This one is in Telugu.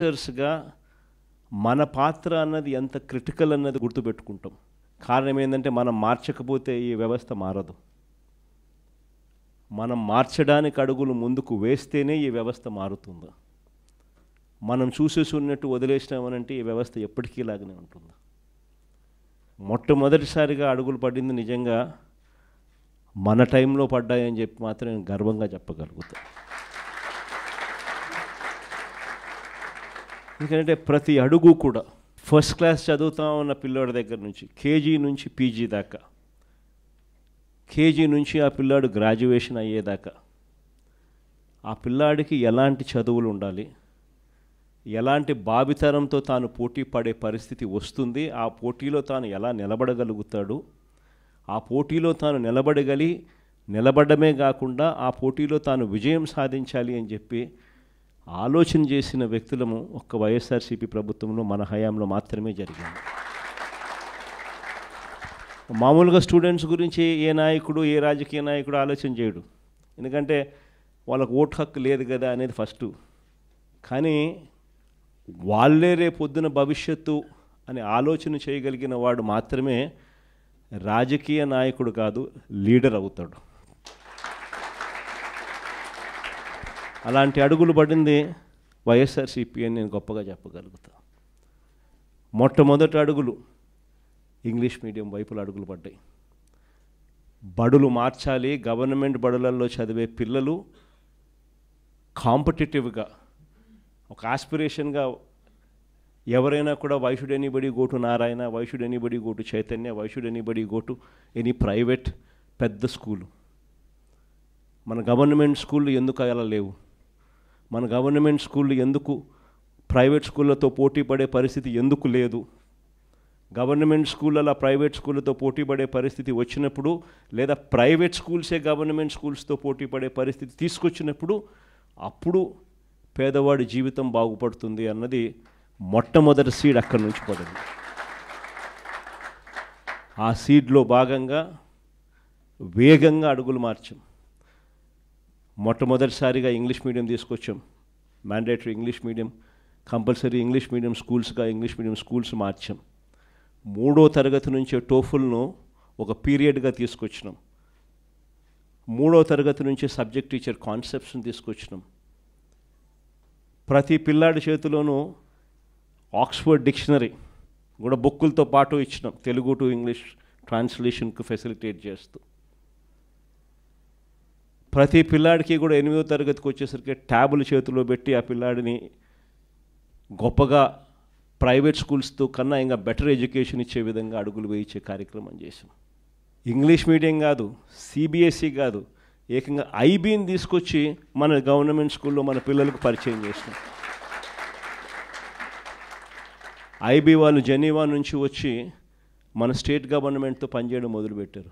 గా మన పాత్ర అన్నది ఎంత క్రిటికల్ అన్నది గుర్తుపెట్టుకుంటాం. కారణం ఏంటంటే మనం మార్చకపోతే ఈ వ్యవస్థ మారదు. మనం మార్చడానికి అడుగులు ముందుకు వేస్తేనే ఈ వ్యవస్థ మారుతుంది. మనం చూసేసి ఉన్నట్టు వదిలేసినామనంటే ఈ వ్యవస్థ ఎప్పటికీ ఇలాగనే ఉంటుంది. మొట్టమొదటిసారిగా అడుగులు పడింది నిజంగా మన టైంలో పడ్డాయని చెప్పి మాత్రం నేను గర్వంగా చెప్పగలుగుతాను. ఎందుకంటే ప్రతి అడుగు కూడా ఫస్ట్ క్లాస్ చదువుతా ఉన్న పిల్లోడి దగ్గర నుంచి కేజీ నుంచి పీజీ దాకా, కేజీ నుంచి ఆ పిల్లాడు గ్రాడ్యుయేషన్ అయ్యేదాకా ఆ పిల్లాడికి ఎలాంటి చదువులు ఉండాలి, ఎలాంటి భావితరంతో తాను పోటీ పడే పరిస్థితి వస్తుంది, ఆ పోటీలో తాను ఎలా నిలబడగలుగుతాడు, ఆ పోటీలో తాను నిలబడమే కాకుండా ఆ పోటీలో తాను విజయం సాధించాలి అని చెప్పి ఆలోచన చేసిన వ్యక్తులము ఒక్క వైఎస్ఆర్సీపీ ప్రభుత్వంలో మన హయాంలో మాత్రమే జరిగింది. మామూలుగా స్టూడెంట్స్ గురించి ఏ నాయకుడు, ఏ రాజకీయ నాయకుడు ఆలోచన చేయడు, ఎందుకంటే వాళ్ళకు ఓటు హక్కు లేదు కదా అనేది ఫస్ట్. కానీ వాళ్ళే రేపొద్దున భవిష్యత్తు అని ఆలోచన చేయగలిగిన వాడు మాత్రమే రాజకీయ నాయకుడు కాదు, లీడర్ అవుతాడు. అలాంటి అడుగులు పడింది వైఎస్ఆర్సీపీ అని నేను గొప్పగా చెప్పగలుగుతా. మొట్టమొదటి అడుగులు ఇంగ్లీష్ మీడియం వైపుల అడుగులు పడ్డాయి. బడులు మార్చాలి, గవర్నమెంట్ బడులలో చదివే పిల్లలు కాంపిటేటివ్గా ఒక ఆస్పిరేషన్గా ఎవరైనా కూడా why should anybody go to Narayana, why should anybody go to Chaitanya, why should anybody go to any private పెద్ద స్కూలు. మన గవర్నమెంట్ స్కూళ్ళు ఎందుకు అలా లేవు, మన గవర్నమెంట్ స్కూళ్ళు ఎందుకు ప్రైవేట్ స్కూళ్ళతో పోటీ పడే పరిస్థితి ఎందుకు లేదు, గవర్నమెంట్ స్కూళ్ళ ప్రైవేట్ స్కూళ్ళతో పోటీ పడే పరిస్థితి వచ్చినప్పుడు, లేదా ప్రైవేట్ స్కూల్సే గవర్నమెంట్ స్కూల్స్తో పోటీ పడే పరిస్థితి తీసుకొచ్చినప్పుడు అప్పుడు పేదవాడి జీవితం బాగుపడుతుంది అన్నది మొట్టమొదటి సీడ్ అక్కడి నుంచి పడింది. ఆ సీడ్లో భాగంగా వేగంగా అడుగులు మార్చాం. మొట్టమొదటిసారిగా ఇంగ్లీష్ మీడియం తీసుకొచ్చాం. Mandatory English medium, compulsory English medium స్కూల్స్గా ఇంగ్లీష్ మీడియం స్కూల్స్ మార్చాం. 3వ తరగతి నుంచే టోఫుల్ను ఒక పీరియడ్గా తీసుకొచ్చినాం. 3వ తరగతి నుంచే సబ్జెక్ట్ టీచర్ కాన్సెప్ట్స్ని తీసుకొచ్చినాం. ప్రతి పిల్లాడి చేతిలోనూ ఆక్స్ఫర్డ్ డిక్షనరీ కూడా బుక్కులతో పాటు ఇచ్చినాం, తెలుగు టు ఇంగ్లీష్ ట్రాన్స్లేషన్కు ఫెసిలిటేట్ చేస్తూ. ప్రతి పిల్లాడికి కూడా 8వ తరగతికి వచ్చేసరికి ట్యాబులు చేతిలో పెట్టి ఆ పిల్లాడిని గొప్పగా ప్రైవేట్ స్కూల్స్తో కన్నా ఇంకా బెటర్ ఎడ్యుకేషన్ ఇచ్చే విధంగా అడుగులు వేయించే కార్యక్రమం చేసాం. ఇంగ్లీష్ మీడియం కాదు, సిబిఎస్ఈ కాదు, ఏకంగా ఐబీని తీసుకొచ్చి మన గవర్నమెంట్ స్కూల్లో మన పిల్లలకు పరిచయం చేసినాం. ఐబీ వాళ్ళు జెనీవా నుంచి వచ్చి మన స్టేట్ గవర్నమెంట్తో పనిచేయడం మొదలుపెట్టారు.